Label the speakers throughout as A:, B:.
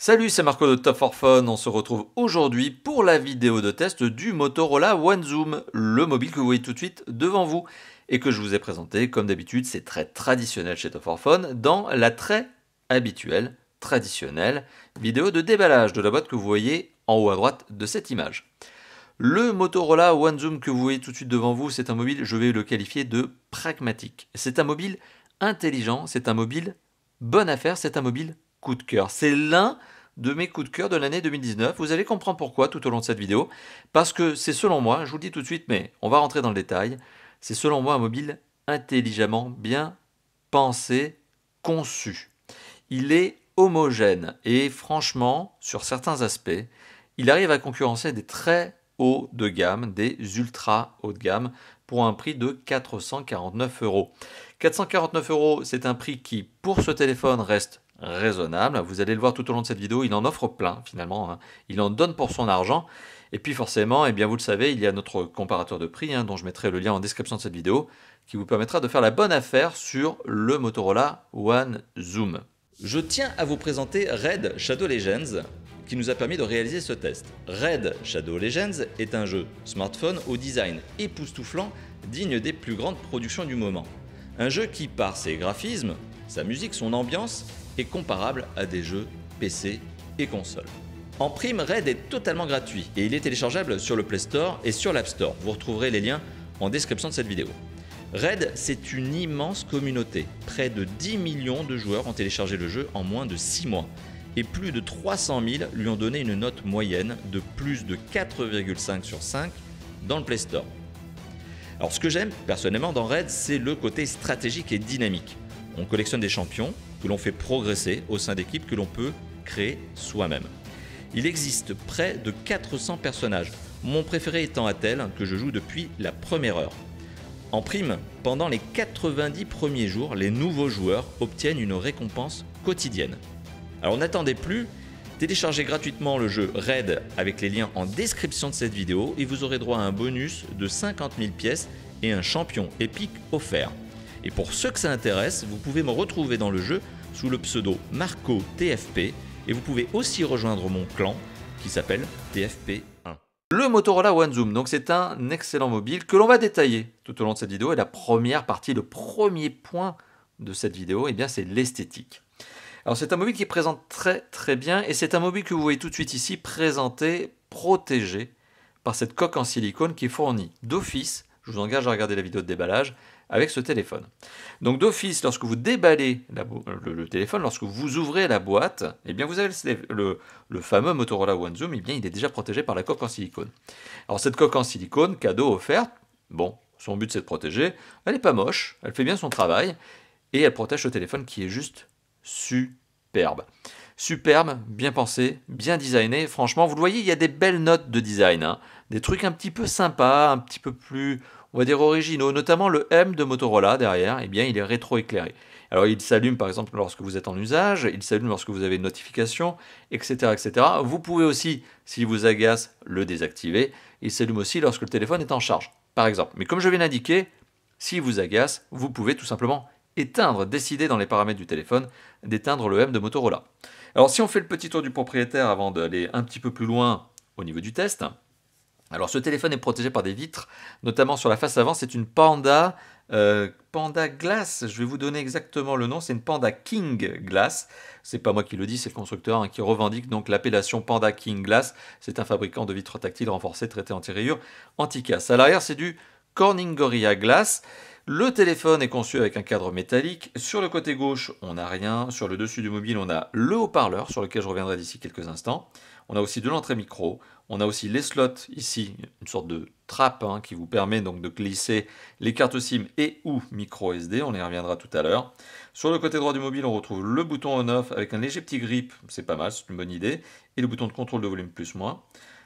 A: Salut, c'est Marco de Top for Fun. On se retrouve aujourd'hui pour la vidéo de test du Motorola One Zoom, le mobile que vous voyez tout de suite devant vous et que je vous ai présenté. Comme d'habitude, c'est très traditionnel chez Top for Fun dans la très habituelle, traditionnelle vidéo de déballage de la boîte que vous voyez en haut à droite de cette image. Le Motorola One Zoom que vous voyez tout de suite devant vous, c'est un mobile, je vais le qualifier de pragmatique. C'est un mobile intelligent, c'est un mobile bonne affaire, c'est un mobile coup de cœur. C'est l'un de mes coups de cœur de l'année 2019. Vous allez comprendre pourquoi tout au long de cette vidéo. Parce que c'est selon moi, je vous le dis tout de suite, mais on va rentrer dans le détail, c'est selon moi un mobile intelligemment bien pensé, conçu. Il est homogène et franchement, sur certains aspects, il arrive à concurrencer des très hauts de gamme, des ultra haut de gamme, pour un prix de 449 euros. 449 euros, c'est un prix qui, pour ce téléphone, reste raisonnable. Vous allez le voir tout au long de cette vidéo, il en offre plein finalement, il en donne pour son argent. Et puis forcément, eh bien, vous le savez, il y a notre comparateur de prix, dont je mettrai le lien en description de cette vidéo, qui vous permettra de faire la bonne affaire sur le Motorola One Zoom. Je tiens à vous présenter Raid Shadow Legends, qui nous a permis de réaliser ce test. Raid Shadow Legends est un jeu smartphone au design époustouflant, digne des plus grandes productions du moment. Un jeu qui, par ses graphismes, sa musique, son ambiance, est comparable à des jeux PC et console. En prime, Raid est totalement gratuit et il est téléchargeable sur le Play Store et sur l'App Store. Vous retrouverez les liens en description de cette vidéo. Raid, c'est une immense communauté. Près de 10 millions de joueurs ont téléchargé le jeu en moins de 6 mois. Et plus de 300 000 lui ont donné une note moyenne de plus de 4,5 sur 5 dans le Play Store. Alors ce que j'aime personnellement dans Raid, c'est le côté stratégique et dynamique. On collectionne des champions que l'on fait progresser au sein d'équipes que l'on peut créer soi-même. Il existe près de 400 personnages, mon préféré étant Atel, que je joue depuis la première heure. En prime, pendant les 90 premiers jours, les nouveaux joueurs obtiennent une récompense quotidienne. Alors n'attendez plus, téléchargez gratuitement le jeu Raid avec les liens en description de cette vidéo et vous aurez droit à un bonus de 50 000 pièces et un champion épique offert. Et pour ceux que ça intéresse, vous pouvez me retrouver dans le jeu sous le pseudo Marco TFP et vous pouvez aussi rejoindre mon clan qui s'appelle TFP1. Le Motorola One Zoom, donc c'est un excellent mobile que l'on va détailler tout au long de cette vidéo et la première partie, le premier point de cette vidéo, eh bien c'est l'esthétique. Alors c'est un mobile qui présente très bien et c'est un mobile que vous voyez tout de suite ici présenté, protégé par cette coque en silicone qui est fournie d'office. Je vous engage à regarder la vidéo de déballage avec ce téléphone. Donc d'office, lorsque vous déballez le téléphone, lorsque vous ouvrez la boîte, eh bien vous avez le fameux Motorola One Zoom, eh bien il est déjà protégé par la coque en silicone. Alors cette coque en silicone, cadeau offert, bon, son but c'est de protéger, elle n'est pas moche, elle fait bien son travail, et elle protège ce téléphone qui est juste superbe. Superbe, bien pensé, bien designé. Franchement, vous le voyez, il y a des belles notes de design, des trucs un petit peu sympas, un petit peu plus, on va dire, originaux. Notamment le M de Motorola derrière, eh bien, il est rétro-éclairé. Alors, il s'allume par exemple lorsque vous êtes en usage, il s'allume lorsque vous avez une notification, etc., etc. Vous pouvez aussi, s'il vous agace, le désactiver. Il s'allume aussi lorsque le téléphone est en charge, par exemple. Mais comme je viens d'indiquer, s'il vous agace, vous pouvez tout simplement éteindre, décider dans les paramètres du téléphone d'éteindre le M de Motorola. Alors si on fait le petit tour du propriétaire avant d'aller un petit peu plus loin au niveau du test, alors ce téléphone est protégé par des vitres, notamment sur la face avant, c'est une Panda Glass, je vais vous donner exactement le nom, c'est une Panda King Glass, c'est pas moi qui le dis, c'est le constructeur qui revendique donc l'appellation Panda King Glass, c'est un fabricant de vitres tactiles renforcées traitées anti-rayures, anti-casse. À l'arrière c'est du Corning Gorilla Glass. Le téléphone est conçu avec un cadre métallique. Sur le côté gauche, on n'a rien. Sur le dessus du mobile, on a le haut-parleur, sur lequel je reviendrai d'ici quelques instants. On a aussi de l'entrée micro. On a aussi les slots ici, une sorte de trappe qui vous permet donc de glisser les cartes SIM et ou micro SD. On y reviendra tout à l'heure. Sur le côté droit du mobile, on retrouve le bouton on-off avec un léger petit grip. C'est pas mal, c'est une bonne idée. Et le bouton de contrôle de volume plus-moins.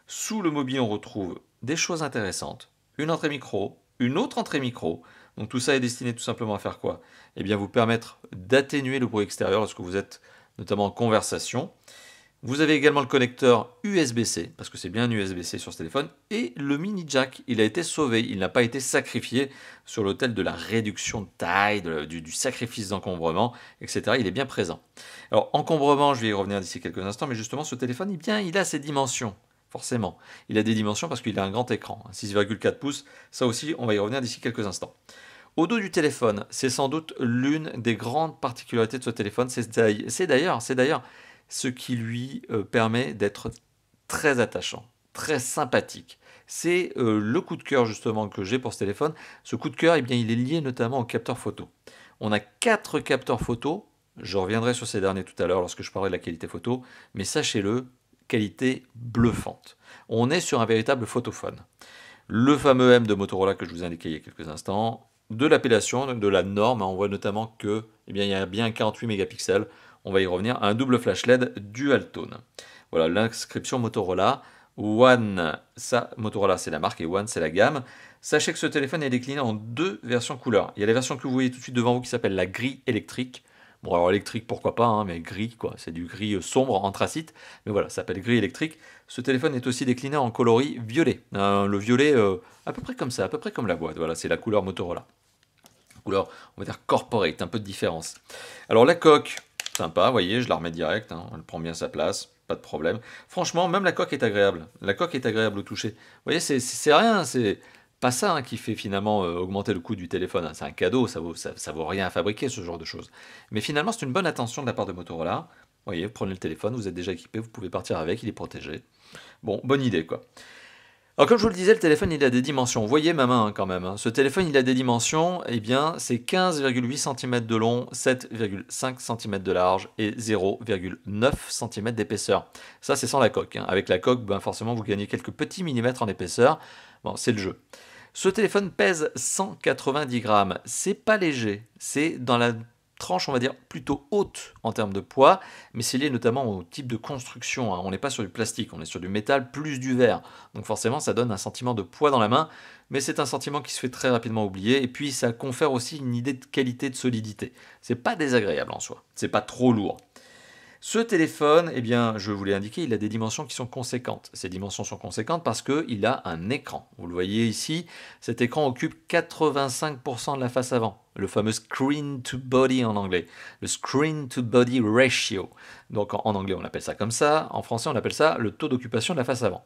A: Sous le mobile, on retrouve des choses intéressantes. Une entrée micro, une autre entrée micro. Donc tout ça est destiné tout simplement à faire quoi? Eh bien vous permettre d'atténuer le bruit extérieur lorsque vous êtes notamment en conversation. Vous avez également le connecteur USB-C, parce que c'est bien un USB-C sur ce téléphone, et le mini jack, il a été sauvé, il n'a pas été sacrifié sur l'autel de la réduction de taille, du sacrifice d'encombrement, etc. Il est bien présent. Alors, encombrement, je vais y revenir d'ici quelques instants, mais justement, ce téléphone, il a ses dimensions. Forcément, il a des dimensions parce qu'il a un grand écran, 6,4 pouces, ça aussi on va y revenir d'ici quelques instants. Au dos du téléphone, c'est sans doute l'une des grandes particularités de ce téléphone, c'est d'ailleurs ce qui lui permet d'être très attachant, très sympathique. C'est le coup de cœur justement que j'ai pour ce téléphone. Ce coup de cœur, eh bien, il est lié notamment au capteur photo. On a 4 capteurs photo, je reviendrai sur ces derniers tout à l'heure lorsque je parlerai de la qualité photo, mais sachez-le, qualité bluffante. On est sur un véritable photophone. Le fameux M de Motorola que je vous ai indiqué il y a quelques instants, de l'appellation, de la norme, on voit notamment que il y a bien 48 mégapixels, on va y revenir, un double flash LED dual tone. Voilà l'inscription Motorola. One, ça, Motorola c'est la marque et One c'est la gamme. Sachez que ce téléphone est décliné en 2 versions couleurs. Il y a la version que vous voyez tout de suite devant vous qui s'appelle la gris électrique. Bon, alors électrique, pourquoi pas, hein, mais gris, quoi. C'est du gris sombre, anthracite. Mais voilà, ça s'appelle gris électrique. Ce téléphone est aussi décliné en coloris violet. Le violet, à peu près comme ça, à peu près comme la boîte. Voilà, c'est la couleur Motorola. Couleur, on va dire corporate, un peu de différence. Alors la coque, sympa, vous voyez, je la remets direct, hein, elle prend bien sa place, pas de problème. Franchement, même la coque est agréable. La coque est agréable au toucher. Vous voyez, c'est rien, c'est pas ça hein, qui fait finalement augmenter le coût du téléphone. Hein. C'est un cadeau, ça vaut rien à fabriquer, ce genre de choses. Mais finalement, c'est une bonne attention de la part de Motorola. Vous voyez, vous prenez le téléphone, vous êtes déjà équipé, vous pouvez partir avec, il est protégé. Bon, bonne idée, quoi. Alors comme je vous le disais, le téléphone il a des dimensions. Vous voyez ma main hein, quand même. Hein. Ce téléphone il a des dimensions, eh bien c'est 15,8 cm de long, 7,5 cm de large et 0,9 cm d'épaisseur. Ça c'est sans la coque. Hein. Avec la coque, ben, forcément vous gagnez quelques petits millimètres en épaisseur. Bon, c'est le jeu. Ce téléphone pèse 190 grammes. C'est pas léger. C'est dans la tranche, on va dire, plutôt haute en termes de poids, mais c'est lié notamment au type de construction. Hein. On n'est pas sur du plastique, on est sur du métal plus du verre. Donc forcément, ça donne un sentiment de poids dans la main, mais c'est un sentiment qui se fait très rapidement oublier, et puis ça confère aussi une idée de qualité, de solidité. C'est pas désagréable en soi, c'est pas trop lourd. Ce téléphone, eh bien, je vous l'ai indiqué, il a des dimensions qui sont conséquentes. Ces dimensions sont conséquentes parce qu'il a un écran. Vous le voyez ici, cet écran occupe 85% de la face avant. Le fameux screen to body en anglais. Le screen to body ratio. Donc en anglais, on appelle ça comme ça. En français, on appelle ça le taux d'occupation de la face avant.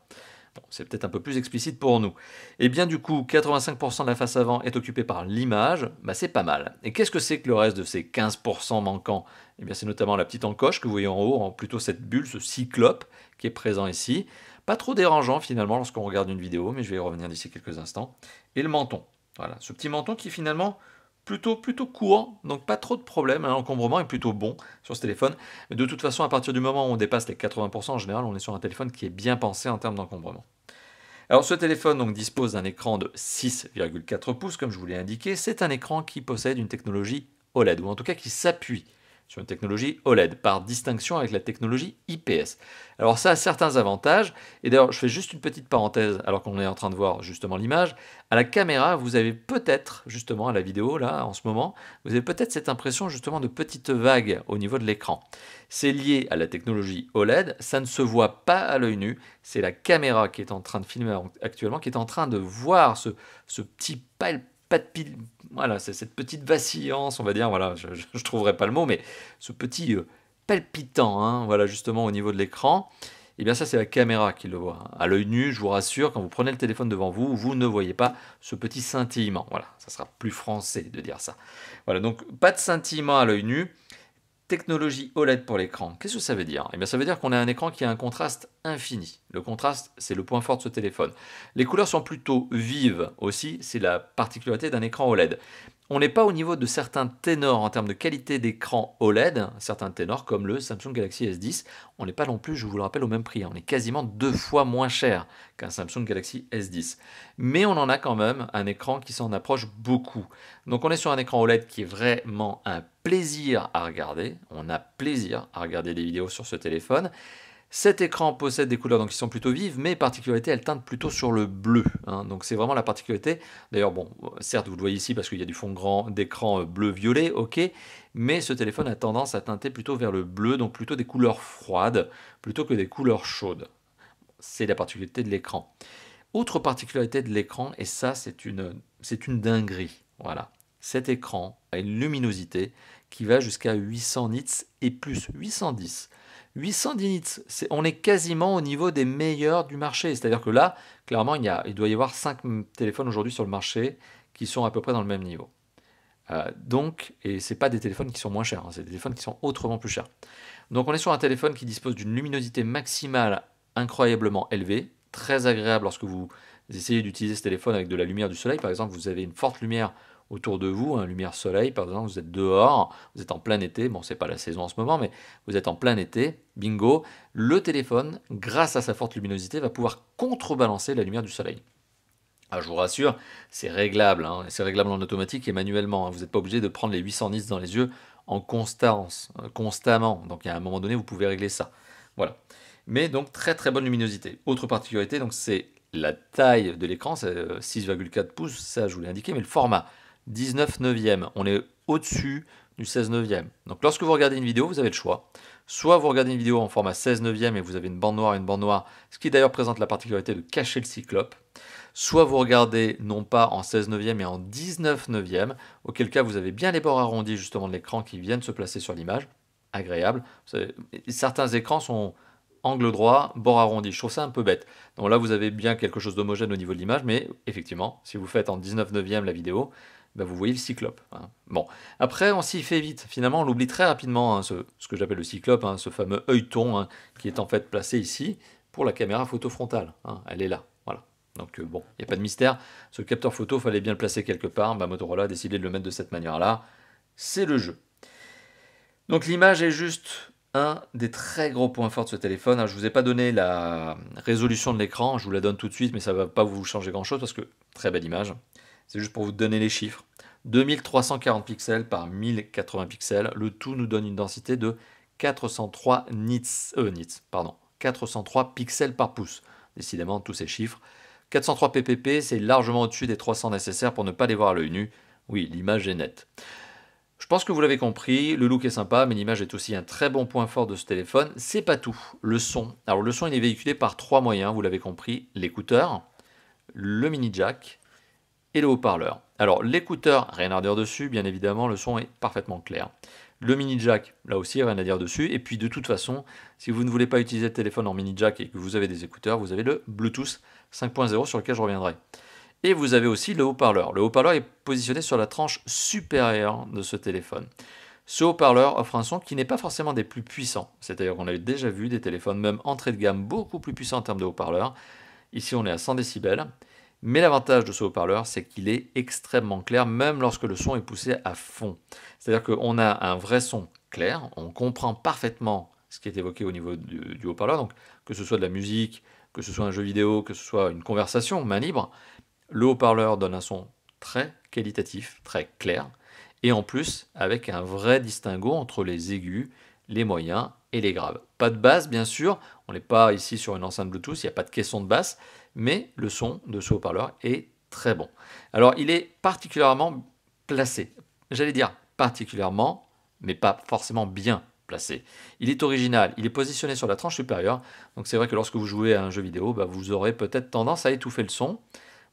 A: Bon, c'est peut-être un peu plus explicite pour nous. Et bien du coup, 85% de la face avant est occupée par l'image, bah, c'est pas mal. Et qu'est-ce que c'est que le reste de ces 15% manquants? Eh bien c'est notamment la petite encoche que vous voyez en haut, plutôt cette bulle, ce cyclope qui est présent ici. Pas trop dérangeant finalement lorsqu'on regarde une vidéo, mais je vais y revenir d'ici quelques instants. Et le menton. Voilà, ce petit menton qui finalement plutôt court, donc pas trop de problème, hein, l'encombrement est plutôt bon sur ce téléphone. Mais de toute façon, à partir du moment où on dépasse les 80%, en général, on est sur un téléphone qui est bien pensé en termes d'encombrement. Alors ce téléphone donc, dispose d'un écran de 6,4 pouces, comme je vous l'ai indiqué. C'est un écran qui possède une technologie OLED, ou en tout cas qui s'appuie sur une technologie OLED, par distinction avec la technologie IPS. Alors ça a certains avantages, et d'ailleurs je fais juste une petite parenthèse alors qu'on est en train de voir justement l'image. À la caméra, vous avez peut-être, justement à la vidéo là en ce moment, vous avez peut-être cette impression justement de petites vagues au niveau de l'écran. C'est lié à la technologie OLED, ça ne se voit pas à l'œil nu, c'est la caméra qui est en train de filmer actuellement, qui est en train de voir ce petit voilà, c'est cette petite vacillance, on va dire, voilà, je ne trouverai pas le mot, mais ce petit palpitant, hein, voilà, justement au niveau de l'écran, et bien ça c'est la caméra qui le voit. À l'œil nu, je vous rassure, quand vous prenez le téléphone devant vous, vous ne voyez pas ce petit scintillement. Voilà, ça sera plus français de dire ça. Voilà, donc pas de scintillement à l'œil nu. Technologie OLED pour l'écran. Qu'est-ce que ça veut dire? Eh bien, ça veut dire qu'on a un écran qui a un contraste infini. Le contraste, c'est le point fort de ce téléphone. Les couleurs sont plutôt vives aussi, c'est la particularité d'un écran OLED. On n'est pas au niveau de certains ténors en termes de qualité d'écran OLED, certains ténors comme le Samsung Galaxy S10. On n'est pas non plus, je vous le rappelle, au même prix. On est quasiment 2 fois moins cher qu'un Samsung Galaxy S10. Mais on en a quand même un écran qui s'en approche beaucoup. Donc on est sur un écran OLED qui est vraiment un plaisir à regarder. On a plaisir à regarder des vidéos sur ce téléphone. Cet écran possède des couleurs donc, qui sont plutôt vives, mais particularité, elle teinte plutôt sur le bleu. Hein, donc c'est vraiment la particularité. D'ailleurs, bon, certes, vous le voyez ici parce qu'il y a du fond d'écran bleu-violet, ok, mais ce téléphone a tendance à teinter plutôt vers le bleu, donc plutôt des couleurs froides, plutôt que des couleurs chaudes. C'est la particularité de l'écran. Autre particularité de l'écran, et ça c'est une dinguerie, voilà. Cet écran a une luminosité qui va jusqu'à 800 nits et plus, 810. 810 nits, on est quasiment au niveau des meilleurs du marché. C'est-à-dire que là, clairement, il doit y avoir 5 téléphones aujourd'hui sur le marché qui sont à peu près dans le même niveau. Et ce n'est pas des téléphones qui sont moins chers, hein, c'est des téléphones qui sont autrement plus chers. Donc on est sur un téléphone qui dispose d'une luminosité maximale incroyablement élevée, très agréable lorsque vous essayez d'utiliser ce téléphone avec de la lumière du soleil. Par exemple, vous avez une forte lumière autour de vous, hein, lumière soleil, par exemple, vous êtes dehors, vous êtes en plein été, bon, c'est pas la saison en ce moment, mais vous êtes en plein été, bingo, le téléphone, grâce à sa forte luminosité, va pouvoir contrebalancer la lumière du soleil. Alors, je vous rassure, c'est réglable, hein, c'est réglable en automatique et manuellement, hein, vous n'êtes pas obligé de prendre les 800 nits dans les yeux en constance, constamment, donc à un moment donné, vous pouvez régler ça. Voilà. Mais donc très très bonne luminosité. Autre particularité, donc c'est la taille de l'écran, c'est 6,4 pouces, ça je vous l'ai indiqué, mais le format, 19 neuvième, on est au-dessus du 16 neuvième. Donc lorsque vous regardez une vidéo, vous avez le choix. Soit vous regardez une vidéo en format 16 neuvième et vous avez une bande noire, ce qui d'ailleurs présente la particularité de cacher le cyclope. Soit vous regardez non pas en 16 neuvième mais en 19 neuvième, auquel cas vous avez bien les bords arrondis justement de l'écran qui viennent se placer sur l'image. Agréable. Certains écrans sont angle droit, bord arrondi. Je trouve ça un peu bête. Donc là, vous avez bien quelque chose d'homogène au niveau de l'image, mais effectivement, si vous faites en 19 neuvième la vidéo, ben vous voyez le cyclope. Hein. Bon, après, on s'y fait vite. Finalement, on l'oublie très rapidement, hein, ce que j'appelle le cyclope, hein, ce fameux œilleton hein, qui est en fait placé ici pour la caméra photo frontale. Hein. Elle est là. Voilà. Donc bon, il n'y a pas de mystère. Ce capteur photo, il fallait bien le placer quelque part. Ben, Motorola a décidé de le mettre de cette manière-là. C'est le jeu. Donc l'image est juste un des très gros points forts de ce téléphone. Alors, je ne vous ai pas donné la résolution de l'écran, je vous la donne tout de suite, mais ça ne va pas vous changer grand-chose parce que très belle image. C'est juste pour vous donner les chiffres. 2340 pixels par 1080 pixels. Le tout nous donne une densité de 403 403 pixels par pouce. Décidément, tous ces chiffres. 403 ppp, c'est largement au-dessus des 300 nécessaires pour ne pas les voir à l'œil nu. Oui, l'image est nette. Je pense que vous l'avez compris, le look est sympa, mais l'image est aussi un très bon point fort de ce téléphone. C'est pas tout, le son. Alors le son, il est véhiculé par 3 moyens, vous l'avez compris, l'écouteur, le mini jack et le haut-parleur. Alors l'écouteur, rien à dire dessus, bien évidemment, le son est parfaitement clair. Le mini jack, là aussi, rien à dire dessus. Et puis de toute façon, si vous ne voulez pas utiliser le téléphone en mini jack et que vous avez des écouteurs, vous avez le Bluetooth 5.0 sur lequel je reviendrai. Et vous avez aussi le haut-parleur. Le haut-parleur est positionné sur la tranche supérieure de ce téléphone. Ce haut-parleur offre un son qui n'est pas forcément des plus puissants. C'est-à-dire qu'on a déjà vu des téléphones, même entrée de gamme, beaucoup plus puissants en termes de haut-parleur. Ici, on est à 100 décibels. Mais l'avantage de ce haut-parleur, c'est qu'il est extrêmement clair, même lorsque le son est poussé à fond. C'est-à-dire qu'on a un vrai son clair, on comprend parfaitement ce qui est évoqué au niveau du haut-parleur, donc que ce soit de la musique, que ce soit un jeu vidéo, que ce soit une conversation, main libre. Le haut-parleur donne un son très qualitatif, très clair, et en plus avec un vrai distinguo entre les aigus, les moyens et les graves. Pas de basse bien sûr, on n'est pas ici sur une enceinte Bluetooth, il n'y a pas de caisson de basse, mais le son de ce haut-parleur est très bon. Alors il est particulièrement placé, j'allais dire particulièrement, mais pas forcément bien placé. Il est original, il est positionné sur la tranche supérieure, donc c'est vrai que lorsque vous jouez à un jeu vidéo, vous aurez peut-être tendance à étouffer le son.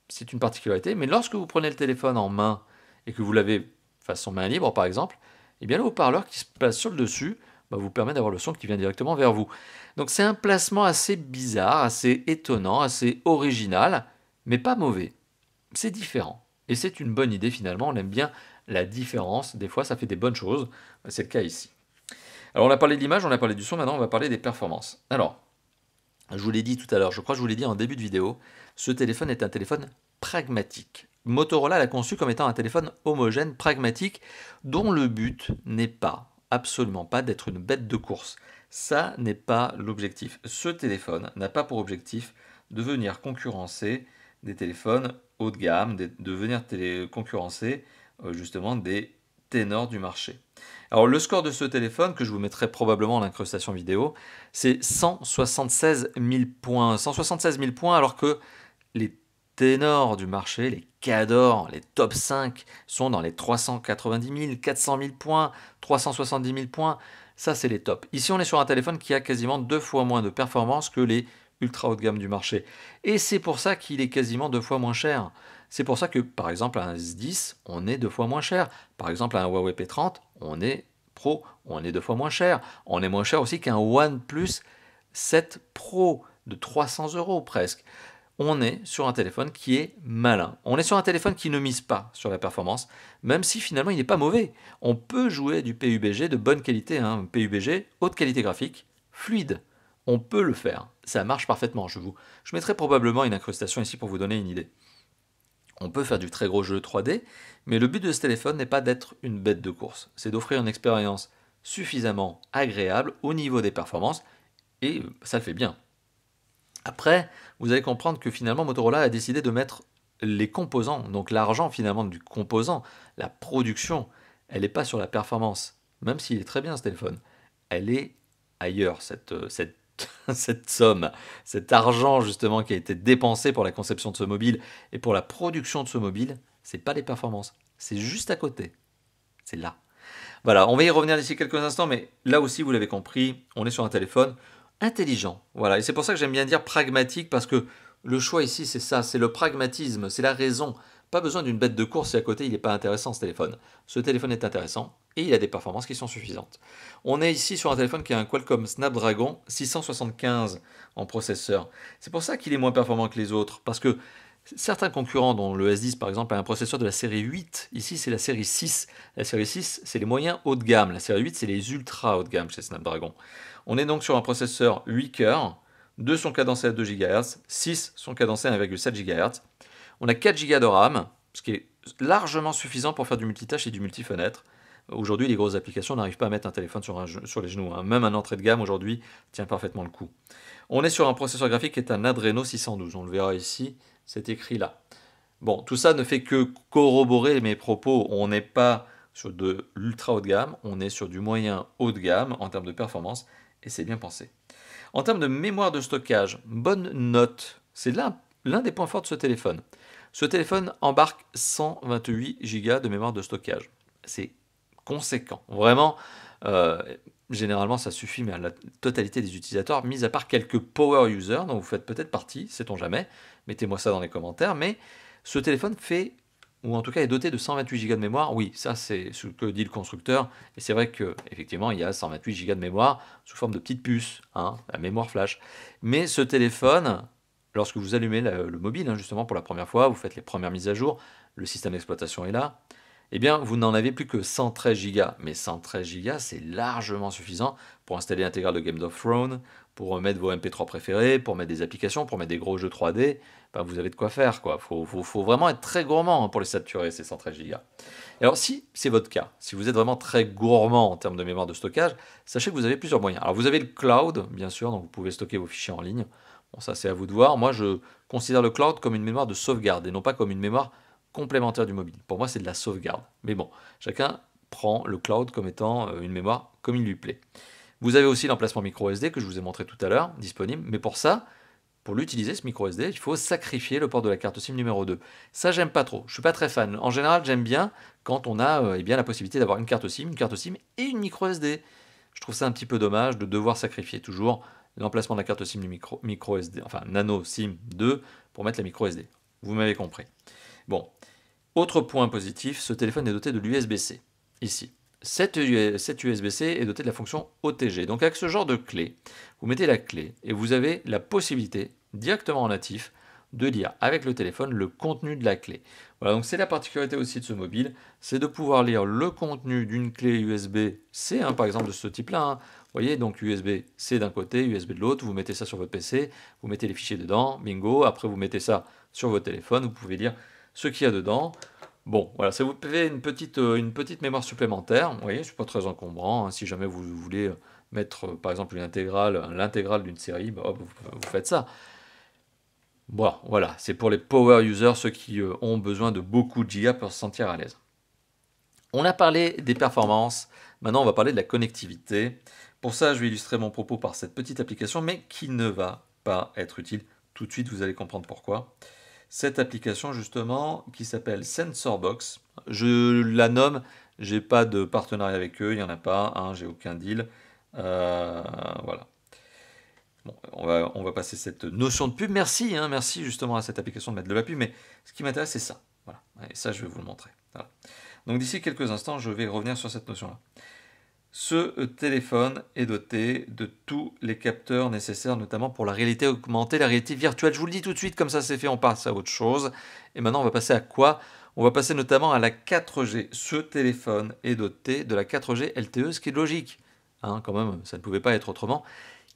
A: C'est une particularité, mais lorsque vous prenez le téléphone en main et que vous l'avez façon main libre par exemple, eh bien le haut-parleur qui se place sur le dessus vous permet d'avoir le son qui vient directement vers vous. Donc c'est un placement assez bizarre, assez étonnant, assez original, mais pas mauvais. C'est différent. Et c'est une bonne idée finalement, on aime bien la différence, des fois ça fait des bonnes choses, c'est le cas ici. Alors on a parlé de l'image, on a parlé du son, maintenant on va parler des performances. Alors, je vous l'ai dit tout à l'heure, je crois que je vous l'ai dit en début de vidéo, ce téléphone est un téléphone pragmatique. Motorola l'a conçu comme étant un téléphone homogène, pragmatique, dont le but n'est pas, absolument pas, d'être une bête de course. Ça n'est pas l'objectif. Ce téléphone n'a pas pour objectif de venir concurrencer des téléphones haut de gamme, de venir concurrencer justement des ténors du marché. Alors le score de ce téléphone, que je vous mettrai probablement en incrustation vidéo, c'est 176 000 points. 176 000 points alors que les ténors du marché, les cadors, les top 5 sont dans les 390 000, 400 000 points, 370 000 points. Ça, c'est les tops. Ici, on est sur un téléphone qui a quasiment 2 fois moins de performance que les ultra haut de gamme du marché. Et c'est pour ça qu'il est quasiment 2 fois moins cher. C'est pour ça que, par exemple, un S10, on est 2 fois moins cher. Par exemple, un Huawei P30, on est Pro, on est 2 fois moins cher. On est moins cher aussi qu'un OnePlus 7 Pro de 300 € presque. On est sur un téléphone qui est malin. On est sur un téléphone qui ne mise pas sur la performance, même si finalement il n'est pas mauvais. On peut jouer du PUBG de bonne qualité, PUBG, haute qualité graphique, fluide. On peut le faire, ça marche parfaitement. Je mettrai probablement une incrustation ici pour vous donner une idée. On peut faire du très gros jeu 3D, mais le but de ce téléphone n'est pas d'être une bête de course, c'est d'offrir une expérience suffisamment agréable au niveau des performances, et ça le fait bien. Après, vous allez comprendre que finalement Motorola a décidé de mettre les composants, donc l'argent finalement du composant, la production, elle n'est pas sur la performance, même s'il est très bien ce téléphone, elle est ailleurs, cette somme, cet argent justement qui a été dépensé pour la conception de ce mobile et pour la production de ce mobile, c'est pas les performances, c'est juste à côté, c'est là. Voilà, on va y revenir d'ici quelques instants, mais là aussi vous l'avez compris, on est sur un téléphone intelligent, voilà, et c'est pour ça que j'aime bien dire pragmatique, parce que le choix ici c'est ça, c'est le pragmatisme, c'est la raison. Pas besoin d'une bête de course si à côté il n'est pas intéressant ce téléphone. Ce téléphone est intéressant et il a des performances qui sont suffisantes. On est ici sur un téléphone qui a un Qualcomm Snapdragon 675 en processeur. C'est pour ça qu'il est moins performant que les autres, parce que certains concurrents, dont le S10 par exemple, a un processeur de la série 8. Ici c'est la série 6. La série 6 c'est les moyens haut de gamme. La série 8 c'est les ultra haut de gamme chez Snapdragon. On est donc sur un processeur 8 cœurs. 2 sont cadencés à 2 GHz, 6 sont cadencés à 1,7 GHz. On a 4 Go de RAM, ce qui est largement suffisant pour faire du multitâche et du multifenêtre. Aujourd'hui, les grosses applications n'arrivent pas à mettre un téléphone sur les genoux. Même un entrée de gamme aujourd'hui tient parfaitement le coup. On est sur un processeur graphique qui est un Adreno 612. On le verra ici, c'est écrit là. Bon, tout ça ne fait que corroborer mes propos. On n'est pas sur de l'ultra haut de gamme, on est sur du moyen haut de gamme en termes de performance, et c'est bien pensé. En termes de mémoire de stockage, bonne note. C'est l'un des points forts de ce téléphone. Ce téléphone embarque 128 Go de mémoire de stockage. C'est conséquent. Vraiment, généralement, ça suffit, mais à la totalité des utilisateurs, mis à part quelques power users, dont vous faites peut-être partie, sait-on jamais. Mettez-moi ça dans les commentaires. Mais ce téléphone fait, ou en tout cas est doté de 128 Go de mémoire. Oui, ça c'est ce que dit le constructeur. Et c'est vrai qu'effectivement, il y a 128 Go de mémoire sous forme de petites puces, la mémoire flash. Mais ce téléphone, lorsque vous allumez le mobile, justement pour la première fois, vous faites les premières mises à jour, le système d'exploitation est là, eh bien vous n'en avez plus que 113 Go. Mais 113 Go, c'est largement suffisant pour installer l'intégrale de Game of Thrones, pour mettre vos MP3 préférés, pour mettre des applications, pour mettre des gros jeux 3D. Ben, vous avez de quoi faire, quoi. Faut vraiment être très gourmand pour les saturer, ces 113 Go. Alors si c'est votre cas, si vous êtes vraiment très gourmand en termes de mémoire de stockage, sachez que vous avez plusieurs moyens. Alors vous avez le cloud, bien sûr, donc vous pouvez stocker vos fichiers en ligne. Bon, ça c'est à vous de voir. Moi je considère le cloud comme une mémoire de sauvegarde et non pas comme une mémoire complémentaire du mobile. Pour moi c'est de la sauvegarde. Mais bon, chacun prend le cloud comme étant une mémoire comme il lui plaît. Vous avez aussi l'emplacement micro SD que je vous ai montré tout à l'heure, disponible, mais pour ça, pour l'utiliser, ce micro SD, il faut sacrifier le port de la carte SIM numéro 2. Ça, j'aime pas trop. Je suis pas très fan. En général, j'aime bien quand on a la possibilité d'avoir une carte SIM et une micro SD. Je trouve ça un petit peu dommage de devoir sacrifier toujours l'emplacement de la carte SIM du micro SD, enfin nano SIM 2 pour mettre la micro SD. Vous m'avez compris. Bon, autre point positif, ce téléphone est doté de l'USB-C. Ici. Cette USB-C est dotée de la fonction OTG. Donc avec ce genre de clé, vous mettez la clé et vous avez la possibilité, directement en natif, de lire avec le téléphone le contenu de la clé. Voilà, donc c'est la particularité aussi de ce mobile, c'est de pouvoir lire le contenu d'une clé USB-C, par exemple de ce type-là. Vous voyez, donc USB-C d'un côté, USB de l'autre, vous mettez ça sur votre PC, vous mettez les fichiers dedans, bingo, après vous mettez ça sur votre téléphone, vous pouvez lire ce qu'il y a dedans. Bon, voilà, ça vous fait une petite mémoire supplémentaire. Vous voyez, je ne suis pas très encombrant. Si jamais vous voulez mettre, par exemple, l'intégrale d'une série, vous faites ça. Bon, voilà, c'est pour les power users, ceux qui ont besoin de beaucoup de gigas pour se sentir à l'aise. On a parlé des performances, maintenant on va parler de la connectivité. Pour ça, je vais illustrer mon propos par cette petite application, mais qui ne va pas être utile. Tout de suite, vous allez comprendre pourquoi. Cette application, justement, qui s'appelle SensorBox, je la nomme, j'ai pas de partenariat avec eux, il n'y en a pas, hein, j'ai aucun deal. Voilà. Bon, on va passer cette notion de pub. Merci, hein, merci justement à cette application de mettre de la pub, mais ce qui m'intéresse, c'est ça. Voilà. Et ça, je vais vous le montrer. Voilà. Donc d'ici quelques instants, je vais revenir sur cette notion-là. Ce téléphone est doté de tous les capteurs nécessaires, notamment pour la réalité augmentée, la réalité virtuelle. Je vous le dis tout de suite, comme ça c'est fait, on passe à autre chose. Et maintenant, on va passer à quoi? On va passer notamment à la 4G. Ce téléphone est doté de la 4G LTE, ce qui est logique. Hein, quand même, ça ne pouvait pas être autrement.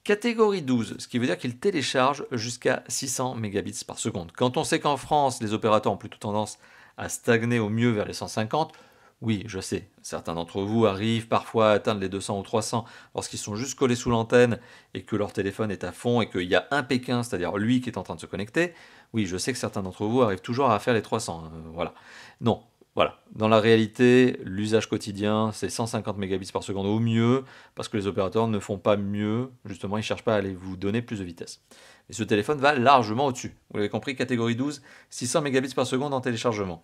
A: Catégorie 12, ce qui veut dire qu'il télécharge jusqu'à 600 mégabits par seconde. Quand on sait qu'en France, les opérateurs ont plutôt tendance à stagner au mieux vers les 150, oui, je sais, certains d'entre vous arrivent parfois à atteindre les 200 ou 300 lorsqu'ils sont juste collés sous l'antenne et que leur téléphone est à fond et qu'il y a un Pékin, c'est-à-dire lui qui est en train de se connecter. Oui, je sais que certains d'entre vous arrivent toujours à faire les 300. Voilà. Non, voilà. Dans la réalité, l'usage quotidien, c'est 150 mégabits par seconde au mieux, parce que les opérateurs ne font pas mieux. Justement, ils ne cherchent pas à aller vous donner plus de vitesse. Et ce téléphone va largement au-dessus. Vous l'avez compris, catégorie 12, 600 mégabits par seconde en téléchargement.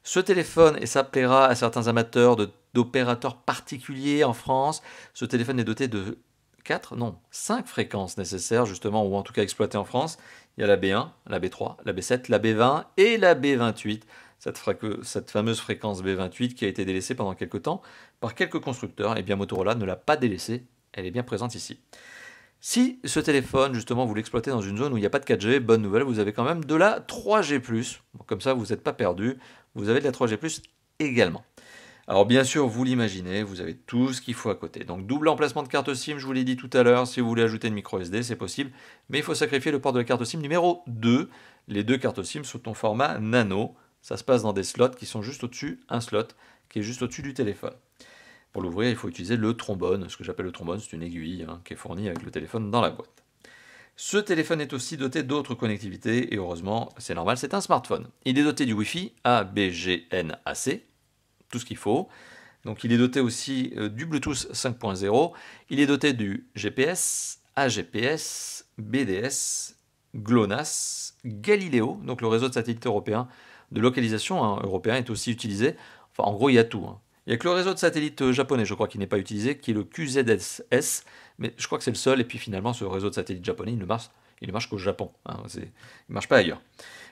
A: Ce téléphone, et ça plaira à certains amateurs d'opérateurs particuliers en France, ce téléphone est doté de 4, non, 5 fréquences nécessaires, justement, ou en tout cas exploitées en France. Il y a la B1, la B3, la B7, la B20 et la B28. Cette fameuse fréquence B28 qui a été délaissée pendant quelques temps par quelques constructeurs, et bien Motorola ne l'a pas délaissée, elle est bien présente ici. Si ce téléphone, justement, vous l'exploitez dans une zone où il n'y a pas de 4G, bonne nouvelle, vous avez quand même de la 3G+. Bon, comme ça, vous n'êtes pas perdu. Vous avez de la 3G+, également. Alors bien sûr, vous l'imaginez, vous avez tout ce qu'il faut à côté. Donc double emplacement de carte SIM, je vous l'ai dit tout à l'heure, si vous voulez ajouter une micro SD, c'est possible. Mais il faut sacrifier le port de la carte SIM numéro 2. Les deux cartes SIM sont en format nano. Ça se passe dans des slots qui sont juste au-dessus, un slot qui est juste au-dessus du téléphone. Pour l'ouvrir, il faut utiliser le trombone. Ce que j'appelle le trombone, c'est une aiguille qui est fournie avec le téléphone dans la boîte. Ce téléphone est aussi doté d'autres connectivités, et heureusement, c'est normal, c'est un smartphone. Il est doté du Wi-Fi A, B, G, N, AC, tout ce qu'il faut. Donc il est doté aussi du Bluetooth 5.0. Il est doté du GPS, AGPS, BDS, GLONASS, Galileo, donc le réseau de satellites européen de localisation européen est aussi utilisé. Enfin, en gros, il y a tout. Il n'y a que le réseau de satellites japonais, je crois, qui n'est pas utilisé, qui est le QZSS, mais je crois que c'est le seul, et puis finalement, ce réseau de satellites japonais, il ne marche qu'au Japon, il ne marche pas ailleurs.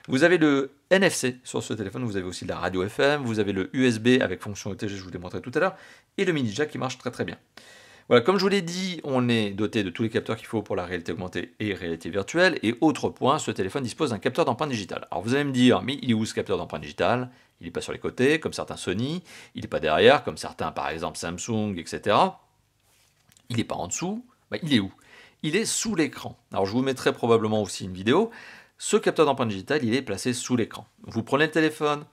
A: Vous avez le NFC sur ce téléphone, vous avez aussi de la radio FM, vous avez le USB avec fonction ETG, je vous l'ai montré tout à l'heure, et le mini jack qui marche très très bien. Voilà, comme je vous l'ai dit, on est doté de tous les capteurs qu'il faut pour la réalité augmentée et réalité virtuelle. Et autre point, ce téléphone dispose d'un capteur d'empreinte digitale. Alors vous allez me dire, mais il est où ce capteur d'empreinte digitale? Il n'est pas sur les côtés, comme certains Sony. Il n'est pas derrière, comme certains, par exemple, Samsung, etc. Il n'est pas en dessous. Il est où? Il est sous l'écran. Alors je vous mettrai probablement aussi une vidéo. Ce capteur d'empreinte digitale, il est placé sous l'écran. Vous prenez le téléphone.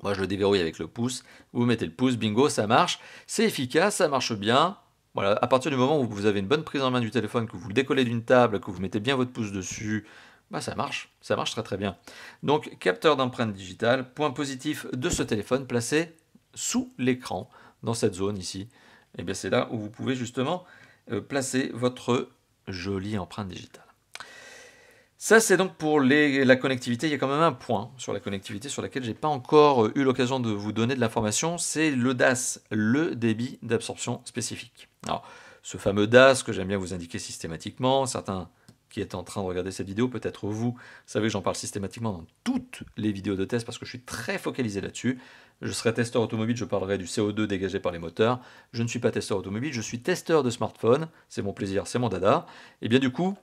A: Moi, je le déverrouille avec le pouce. Vous mettez le pouce, bingo, ça marche. C'est efficace, ça marche bien. Voilà, à partir du moment où vous avez une bonne prise en main du téléphone, que vous le décollez d'une table, que vous mettez bien votre pouce dessus, ça marche très très bien. Donc capteur d'empreinte digitale, point positif de ce téléphone placé sous l'écran, dans cette zone ici. Et bien c'est là où vous pouvez justement placer votre jolie empreinte digitale. Ça, c'est donc pour la connectivité. Il y a quand même un point sur la connectivité sur lequel je n'ai pas encore eu l'occasion de vous donner de l'information, c'est le DAS, le débit d'absorption spécifique. Alors, ce fameux DAS que j'aime bien vous indiquer systématiquement, certains qui êtes en train de regarder cette vidéo, peut-être vous savez que j'en parle systématiquement dans toutes les vidéos de test parce que je suis très focalisé là-dessus. Je serai testeur automobile, je parlerai du CO2 dégagé par les moteurs. Je ne suis pas testeur automobile, je suis testeur de smartphone. C'est mon plaisir, c'est mon dada. Et bien du coup,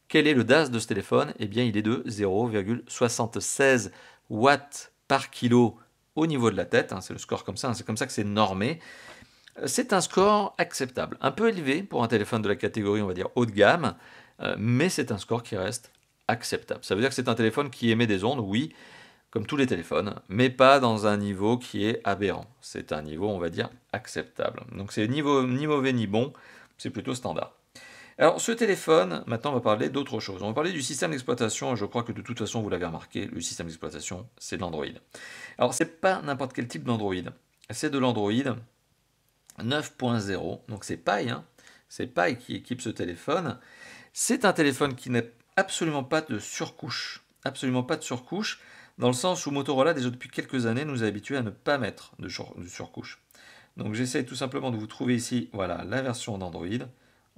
A: quel est le DAS de ce téléphone? Eh bien, il est de 0,76 watts par kilo au niveau de la tête. C'est le score comme ça, c'est comme ça que c'est normé. C'est un score acceptable, un peu élevé pour un téléphone de la catégorie, on va dire, haut de gamme, mais c'est un score qui reste acceptable. Ça veut dire que c'est un téléphone qui émet des ondes, oui, comme tous les téléphones, mais pas dans un niveau qui est aberrant. C'est un niveau, on va dire, acceptable. Donc c'est ni mauvais ni bon, c'est plutôt standard. Alors ce téléphone, maintenant on va parler d'autre chose. On va parler du système d'exploitation, et je crois que de toute façon vous l'avez remarqué, le système d'exploitation c'est de l'Android. Alors c'est pas n'importe quel type d'Android. c'est de l'Android 9.0, donc c'est Pie, hein. C'est Pie qui équipe ce téléphone. C'est un téléphone qui n'a absolument pas de surcouche, absolument pas de surcouche, dans le sens où Motorola, déjà depuis quelques années, nous a habitués à ne pas mettre de surcouche. Donc j'essaie tout simplement de vous trouver ici, voilà, la version d'Android.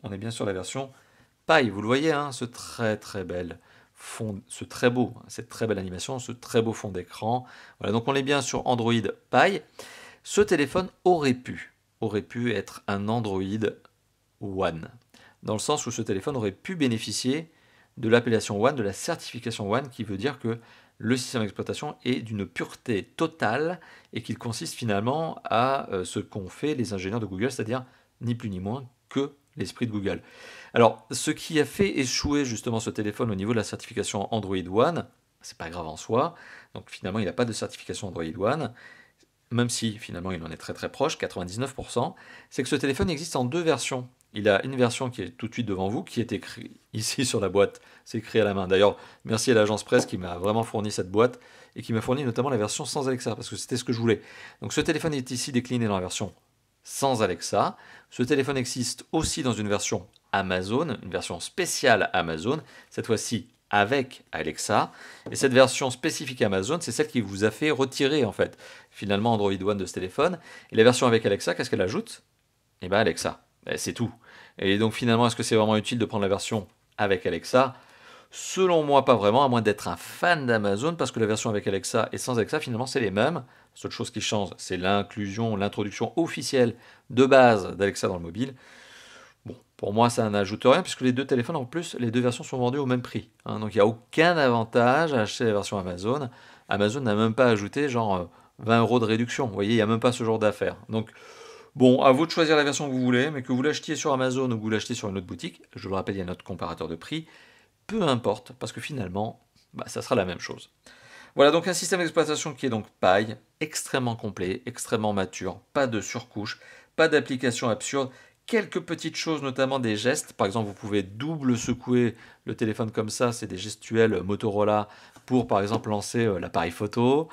A: On est bien sur la version Pie, vous le voyez, hein, ce très très bel fond, ce très beau, cette très belle animation, ce très beau fond d'écran. Voilà, donc on est bien sur Android Pie. Ce téléphone aurait pu être un Android One, dans le sens où ce téléphone aurait pu bénéficier de l'appellation One, de la certification One, qui veut dire que le système d'exploitation est d'une pureté totale et qu'il consiste finalement à ce qu'ont fait les ingénieurs de Google, c'est-à-dire ni plus ni moins que l'esprit de Google. Alors, ce qui a fait échouer justement ce téléphone au niveau de la certification Android One, c'est pas grave en soi, donc finalement il n'a pas de certification Android One, même si finalement il en est très très proche, 99%, c'est que ce téléphone existe en deux versions. Il a une version qui est tout de suite devant vous, qui est écrite ici sur la boîte, c'est écrit à la main. D'ailleurs, merci à l'agence presse qui m'a vraiment fourni cette boîte et qui m'a fourni notamment la version sans Alexa, parce que c'était ce que je voulais. Donc ce téléphone est ici décliné dans la version sans Alexa. Ce téléphone existe aussi dans une version Amazon, une version spéciale Amazon, cette fois-ci avec Alexa. Et cette version spécifique Amazon, c'est celle qui vous a fait retirer en fait finalement Android One de ce téléphone. Et la version avec Alexa, qu'est-ce qu'elle ajoute? Eh bien Alexa, c'est tout. Et donc finalement, est-ce que c'est vraiment utile de prendre la version avec Alexa? Selon moi, pas vraiment, à moins d'être un fan d'Amazon, parce que la version avec Alexa et sans Alexa, finalement, c'est les mêmes. La seule chose qui change, c'est l'introduction officielle de base d'Alexa dans le mobile. Bon, pour moi, ça n'ajoute rien, puisque les deux téléphones, en plus, les deux versions sont vendues au même prix, hein. Donc il n'y a aucun avantage à acheter la version Amazon. Amazon n'a même pas ajouté genre 20 € de réduction. Vous voyez, il n'y a même pas ce genre d'affaires. Donc, bon, à vous de choisir la version que vous voulez, mais que vous l'achetiez sur Amazon ou que vous l'achetiez sur une autre boutique, je le rappelle, il y a notre comparateur de prix, peu importe, parce que finalement, ça sera la même chose. Voilà donc un système d'exploitation qui est donc Pie, extrêmement complet, extrêmement mature, pas de surcouche, pas d'application absurde, quelques petites choses, notamment des gestes. Par exemple, vous pouvez double secouer le téléphone comme ça, c'est des gestuels Motorola pour par exemple lancer l'appareil photo.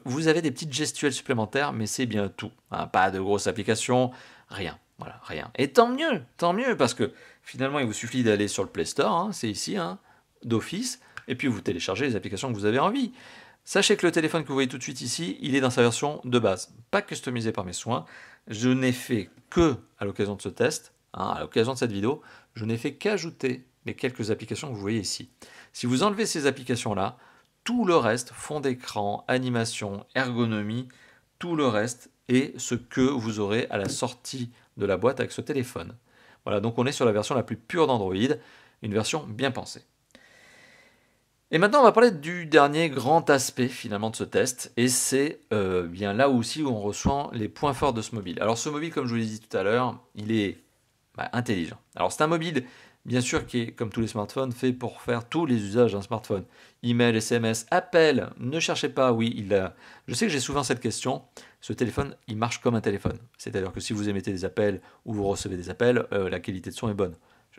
A: Vous avez des petites gestuelles supplémentaires, mais c'est bien tout, hein. Pas de grosses applications, rien. Voilà, rien. Et tant mieux, parce que finalement, il vous suffit d'aller sur le Play Store, hein, c'est ici, hein, d'office, et puis vous téléchargez les applications que vous avez envie. Sachez que le téléphone que vous voyez tout de suite ici, il est dans sa version de base, pas customisé par mes soins. Je n'ai fait que, à l'occasion de ce test, hein, à l'occasion de cette vidéo, je n'ai fait qu'ajouter les quelques applications que vous voyez ici. Si vous enlevez ces applications-là, tout le reste, fond d'écran, animation, ergonomie, tout le reste est ce que vous aurez à la sortie de la boîte avec ce téléphone. Voilà, donc on est sur la version la plus pure d'Android, une version bien pensée. Et maintenant, on va parler du dernier grand aspect finalement de ce test, et c'est bien là aussi où on ressent les points forts de ce mobile. Alors ce mobile, comme je vous l'ai dit tout à l'heure, il est intelligent. Alors c'est un mobile, bien sûr, qui est, comme tous les smartphones, fait pour faire tous les usages d'un smartphone. Email, SMS, appel, ne cherchez pas, oui, je sais que j'ai souvent cette question, ce téléphone, il marche comme un téléphone. C'est-à-dire que si vous émettez des appels ou vous recevez des appels, la qualité de son est bonne.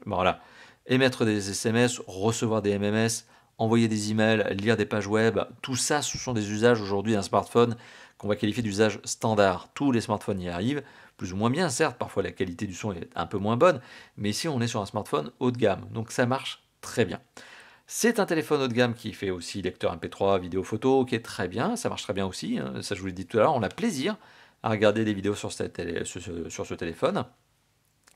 A: Voilà. Émettre des SMS, recevoir des MMS, envoyer des emails, lire des pages web, tout ça, ce sont des usages aujourd'hui d'un smartphone qu'on va qualifier d'usage standard. Tous les smartphones y arrivent, plus ou moins bien, certes, parfois la qualité du son est un peu moins bonne, mais ici on est sur un smartphone haut de gamme, donc ça marche très bien. C'est un téléphone haut de gamme qui fait aussi lecteur MP3, vidéo photo, qui est très bien, ça marche très bien aussi, hein, ça je vous l'ai dit tout à l'heure, on a plaisir à regarder des vidéos sur ce téléphone.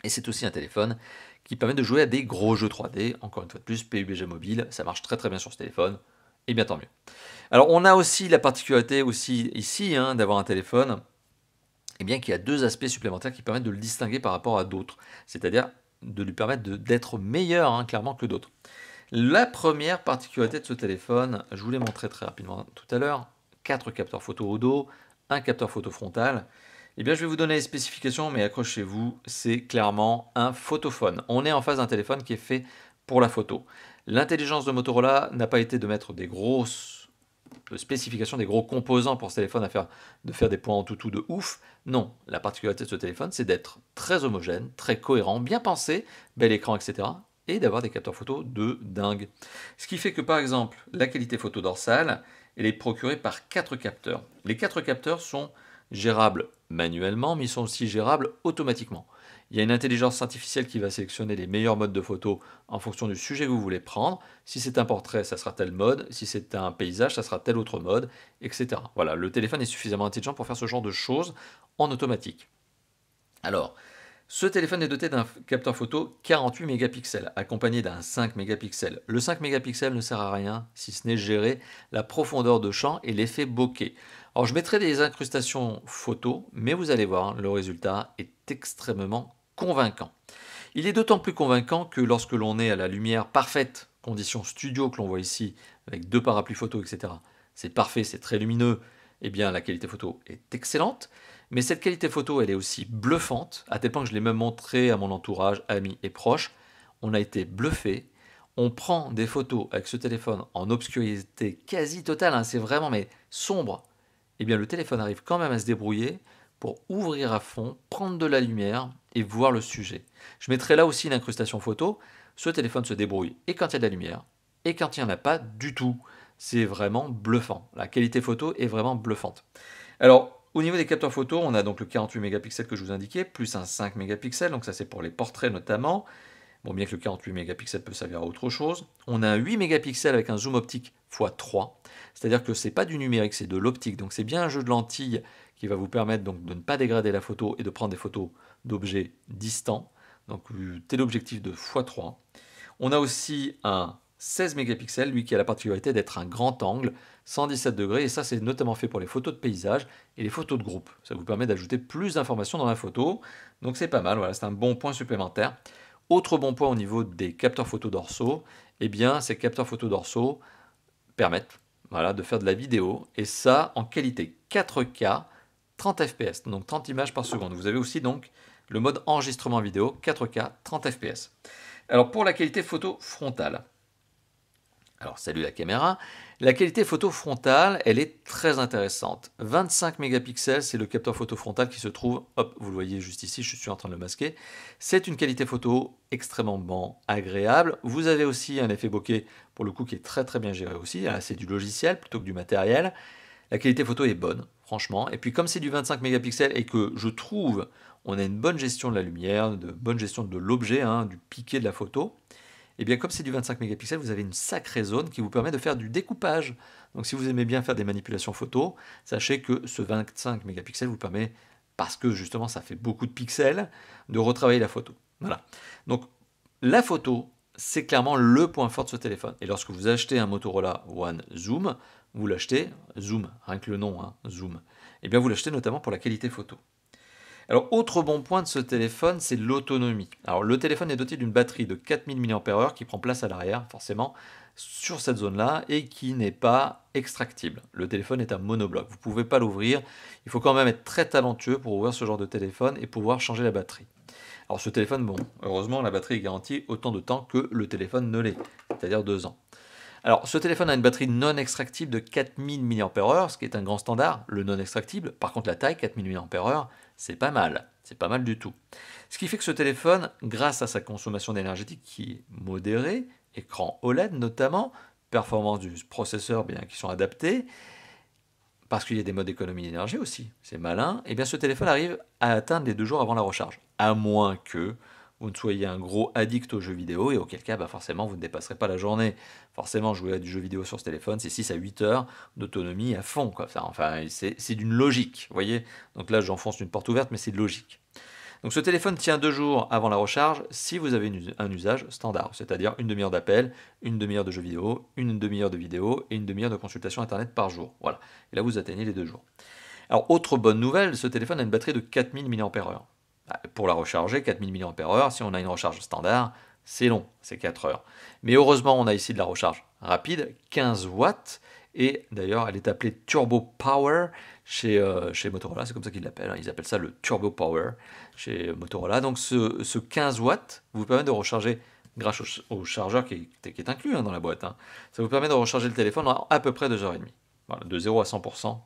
A: Et c'est aussi un téléphone qui permet de jouer à des gros jeux 3D, encore une fois de plus, PUBG mobile, ça marche très très bien sur ce téléphone, et bien tant mieux. Alors on a aussi la particularité aussi ici d'avoir un téléphone qui a deux aspects supplémentaires qui permettent de le distinguer par rapport à d'autres, c'est-à-dire de lui permettre d'être meilleur clairement que d'autres. La première particularité de ce téléphone, je vous l'ai montré très rapidement tout à l'heure, 4 capteurs photo au dos, un capteur photo frontal. Eh bien, je vais vous donner les spécifications, mais accrochez-vous, c'est clairement un photophone. On est en face d'un téléphone qui est fait pour la photo. L'intelligence de Motorola n'a pas été de mettre des grosses spécifications, des gros composants pour ce téléphone de faire des points en toutou de ouf. Non, la particularité de ce téléphone, c'est d'être très homogène, très cohérent, bien pensé, bel écran, etc. et d'avoir des capteurs photo de dingue. Ce qui fait que, par exemple, la qualité photo dorsale, elle est procurée par 4 capteurs. Les 4 capteurs sont gérables manuellement, mais ils sont aussi gérables automatiquement. Il y a une intelligence artificielle qui va sélectionner les meilleurs modes de photo en fonction du sujet que vous voulez prendre. Si c'est un portrait, ça sera tel mode. Si c'est un paysage, ça sera tel autre mode, etc. Voilà, le téléphone est suffisamment intelligent pour faire ce genre de choses en automatique. Alors, ce téléphone est doté d'un capteur photo 48 mégapixels, accompagné d'un 5 mégapixels. Le 5 mégapixels ne sert à rien si ce n'est gérer la profondeur de champ et l'effet bokeh. Alors je mettrai des incrustations photos, mais vous allez voir, le résultat est extrêmement convaincant. Il est d'autant plus convaincant que lorsque l'on est à la lumière parfaite, conditions studio que l'on voit ici, avec deux parapluies photo, etc. C'est parfait, c'est très lumineux, eh bien la qualité photo est excellente. Mais cette qualité photo, elle est aussi bluffante, à tel point que je l'ai même montré à mon entourage, amis et proches. On a été bluffé. On prend des photos avec ce téléphone en obscurité quasi totale, hein, c'est vraiment mais sombre. Eh bien le téléphone arrive quand même à se débrouiller pour ouvrir à fond, prendre de la lumière et voir le sujet. Je mettrai là aussi une incrustation photo. Ce téléphone se débrouille et quand il y a de la lumière et quand il n'y en a pas du tout. C'est vraiment bluffant. La qualité photo est vraiment bluffante. Alors, au niveau des capteurs photo, on a donc le 48 mégapixels que je vous indiquais, plus un 5 mégapixels, donc ça c'est pour les portraits notamment. Bon, bien que le 48 mégapixels peut servir à autre chose. On a un 8 mégapixels avec un zoom optique x3, c'est-à-dire que c'est pas du numérique, c'est de l'optique. Donc c'est bien un jeu de lentilles qui va vous permettre donc de ne pas dégrader la photo et de prendre des photos d'objets distants. Donc téléobjectif de x3. On a aussi un 16 mégapixels, lui qui a la particularité d'être un grand angle, 117 degrés, et ça c'est notamment fait pour les photos de paysage et les photos de groupe. Ça vous permet d'ajouter plus d'informations dans la photo, donc c'est pas mal, voilà, c'est un bon point supplémentaire. Autre bon point au niveau des capteurs photo dorsaux, eh bien ces capteurs photo dorsaux permettent voilà, de faire de la vidéo, et ça en qualité 4K, 30 fps, donc 30 images par seconde. Vous avez aussi donc le mode enregistrement vidéo 4K, 30 fps. Alors pour la qualité photo frontale, alors salut la caméra, la qualité photo frontale, elle est très intéressante. 25 mégapixels, c'est le capteur photo frontal qui se trouve, hop, vous le voyez juste ici, je suis en train de le masquer. C'est une qualité photo extrêmement agréable. Vous avez aussi un effet bokeh, pour le coup, qui est très très bien géré aussi. C'est du logiciel plutôt que du matériel. La qualité photo est bonne, franchement. Et puis comme c'est du 25 mégapixels et que je trouve, on a une bonne gestion de la lumière, de bonne gestion de l'objet, hein, du piqué de la photo, et bien comme c'est du 25 mégapixels, vous avez une sacrée zone qui vous permet de faire du découpage. Donc si vous aimez bien faire des manipulations photo, sachez que ce 25 mégapixels vous permet, parce que justement ça fait beaucoup de pixels, de retravailler la photo. Voilà. Donc la photo, c'est clairement le point fort de ce téléphone. Et lorsque vous achetez un Motorola One Zoom, vous l'achetez, Zoom, rien que le nom, hein, Zoom, et bien vous l'achetez notamment pour la qualité photo. Alors, autre bon point de ce téléphone, c'est l'autonomie. Alors, le téléphone est doté d'une batterie de 4000 mAh qui prend place à l'arrière, forcément, sur cette zone-là, et qui n'est pas extractible. Le téléphone est un monobloc, vous ne pouvez pas l'ouvrir. Il faut quand même être très talentueux pour ouvrir ce genre de téléphone et pouvoir changer la batterie. Alors, ce téléphone, bon, heureusement, la batterie est garantie autant de temps que le téléphone ne l'est, c'est-à-dire 2 ans. Alors, ce téléphone a une batterie non extractible de 4000 mAh, ce qui est un grand standard, le non extractible. Par contre, la taille, 4000 mAh, c'est pas mal du tout. Ce qui fait que ce téléphone, grâce à sa consommation énergétique qui est modérée, écran OLED notamment, performance du processeur bien qui sont adaptés, parce qu'il y a des modes d'économie d'énergie aussi, c'est malin, et bien ce téléphone arrive à atteindre les 2 jours avant la recharge, à moins que vous ne soyez un gros addict aux jeux vidéo, et auquel cas, forcément, vous ne dépasserez pas la journée. Forcément, jouer à du jeu vidéo sur ce téléphone, c'est 6 à 8 heures d'autonomie à fond, quoi. Enfin, c'est d'une logique, vous voyez. Donc là, j'enfonce une porte ouverte, mais c'est de logique. Donc ce téléphone tient 2 jours avant la recharge si vous avez un usage standard, c'est-à-dire une demi-heure d'appel, une demi-heure de jeux vidéo, une demi-heure de vidéo et une demi-heure de consultation internet par jour. Voilà. Et là, vous atteignez les 2 jours. Alors, autre bonne nouvelle, ce téléphone a une batterie de 4000 mAh. Pour la recharger, 4000 mAh, si on a une recharge standard, c'est long, c'est 4 heures. Mais heureusement, on a ici de la recharge rapide, 15 watts, et d'ailleurs, elle est appelée Turbo Power chez Motorola, c'est comme ça qu'ils l'appellent, hein. Ils appellent ça le Turbo Power chez Motorola. Donc ce 15 watts vous permet de recharger, grâce au chargeur qui est inclus dans la boîte, hein. Ça vous permet de recharger le téléphone en à peu près 2h30. Voilà, de 0 à 100%.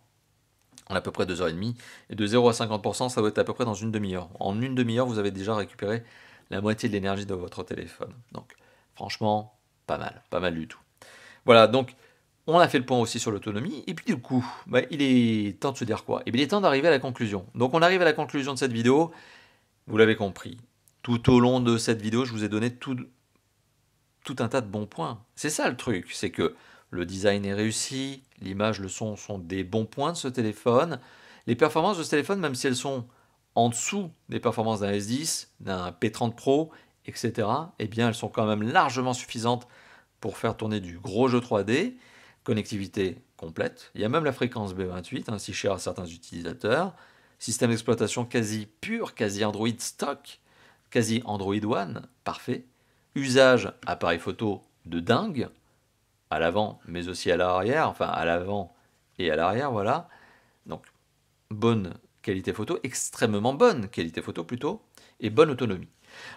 A: En à peu près 2h30, et de 0 à 50%, ça doit être à peu près dans une demi-heure. En une demi-heure, vous avez déjà récupéré la moitié de l'énergie de votre téléphone. Donc, franchement, pas mal du tout. Voilà, donc, On a fait le point aussi sur l'autonomie, et puis du coup, il est temps de se dire quoi? Et bien, il est temps d'arriver à la conclusion. Donc on arrive à la conclusion de cette vidéo, vous l'avez compris. Tout au long de cette vidéo, je vous ai donné tout un tas de bons points. C'est ça le truc, c'est que le design est réussi, l'image, le son sont des bons points de ce téléphone. Les performances de ce téléphone, même si elles sont en dessous des performances d'un S10, d'un P30 Pro, etc., eh bien elles sont quand même largement suffisantes pour faire tourner du gros jeu 3D, connectivité complète, il y a même la fréquence B28, si chère à certains utilisateurs, système d'exploitation quasi pur, quasi Android stock, quasi Android One, parfait, usage appareil photo de dingue, à l'avant mais aussi à l'arrière, enfin à l'avant et à l'arrière, voilà, donc bonne qualité photo, extrêmement bonne qualité photo plutôt, et bonne autonomie.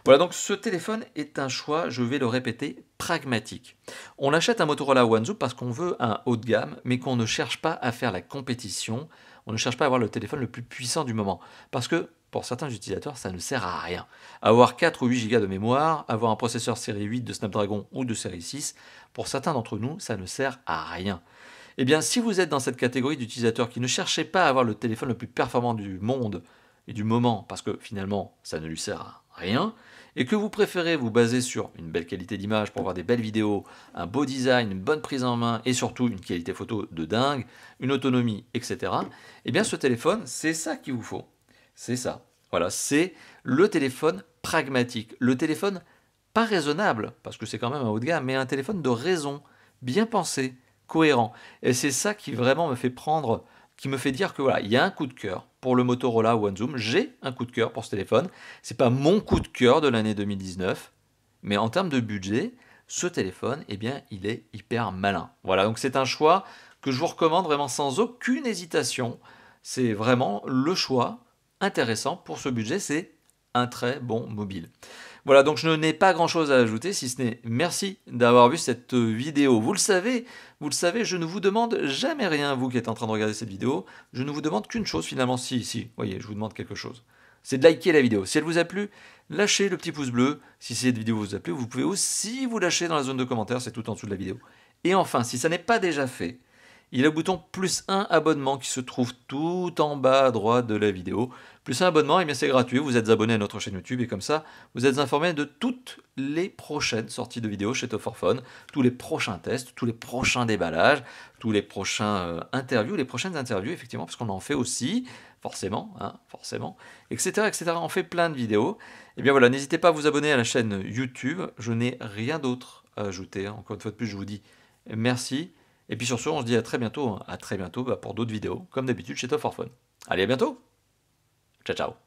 A: Voilà, donc ce téléphone est un choix, je vais le répéter, pragmatique. On achète un Motorola One Zoom parce qu'on veut un haut de gamme, mais qu'on ne cherche pas à faire la compétition, on ne cherche pas à avoir le téléphone le plus puissant du moment. Parce que pour certains utilisateurs, ça ne sert à rien. Avoir 4 ou 8 Go de mémoire, avoir un processeur série 8 de Snapdragon ou de série 6, pour certains d'entre nous, ça ne sert à rien. Eh bien, si vous êtes dans cette catégorie d'utilisateurs qui ne cherchez pas à avoir le téléphone le plus performant du monde et du moment, parce que finalement, ça ne lui sert à rien, et que vous préférez vous baser sur une belle qualité d'image pour avoir des belles vidéos, un beau design, une bonne prise en main et surtout une qualité photo de dingue, une autonomie, etc., eh bien ce téléphone, c'est ça qu'il vous faut. C'est ça. Voilà, c'est le téléphone pragmatique, le téléphone pas raisonnable, parce que c'est quand même un haut de gamme, mais un téléphone de raison, bien pensé, cohérent. Et c'est ça qui vraiment me fait prendre, qui me fait dire que voilà, il y a un coup de cœur pour le Motorola One Zoom. J'ai un coup de cœur pour ce téléphone. C'est pas mon coup de cœur de l'année 2019, mais en termes de budget, ce téléphone, eh bien, il est hyper malin. Voilà, donc c'est un choix que je vous recommande vraiment sans aucune hésitation. C'est vraiment le choix intéressant pour ce budget. C'est un très bon mobile. Voilà, donc je n'ai pas grand chose à ajouter, si ce n'est merci d'avoir vu cette vidéo. Vous le savez, je ne vous demande jamais rien, vous qui êtes en train de regarder cette vidéo. Je ne vous demande qu'une chose finalement, si, voyez, je vous demande quelque chose. C'est de liker la vidéo. Si elle vous a plu, lâchez le petit pouce bleu. Si cette vidéo vous a plu, vous pouvez aussi vous lâcher dans la zone de commentaires, c'est tout en dessous de la vidéo. Et enfin, si ça n'est pas déjà fait, il y a le bouton +1 abonnement qui se trouve tout en bas à droite de la vidéo. +1 abonnement, et bien c'est gratuit, vous êtes abonné à notre chaîne YouTube et comme ça, vous êtes informé de toutes les prochaines sorties de vidéos chez Top4Phone, tous les prochains tests, tous les prochains déballages, tous les prochains interviews, les prochaines interviews, effectivement, parce qu'on en fait aussi, forcément, etc., etc. On fait plein de vidéos. Et bien voilà, n'hésitez pas à vous abonner à la chaîne YouTube, je n'ai rien d'autre à ajouter. Encore une fois de plus, je vous dis merci. Et puis sur ce, on se dit à très bientôt pour d'autres vidéos, comme d'habitude chez Top4Phone. Allez, à bientôt. Ciao, ciao.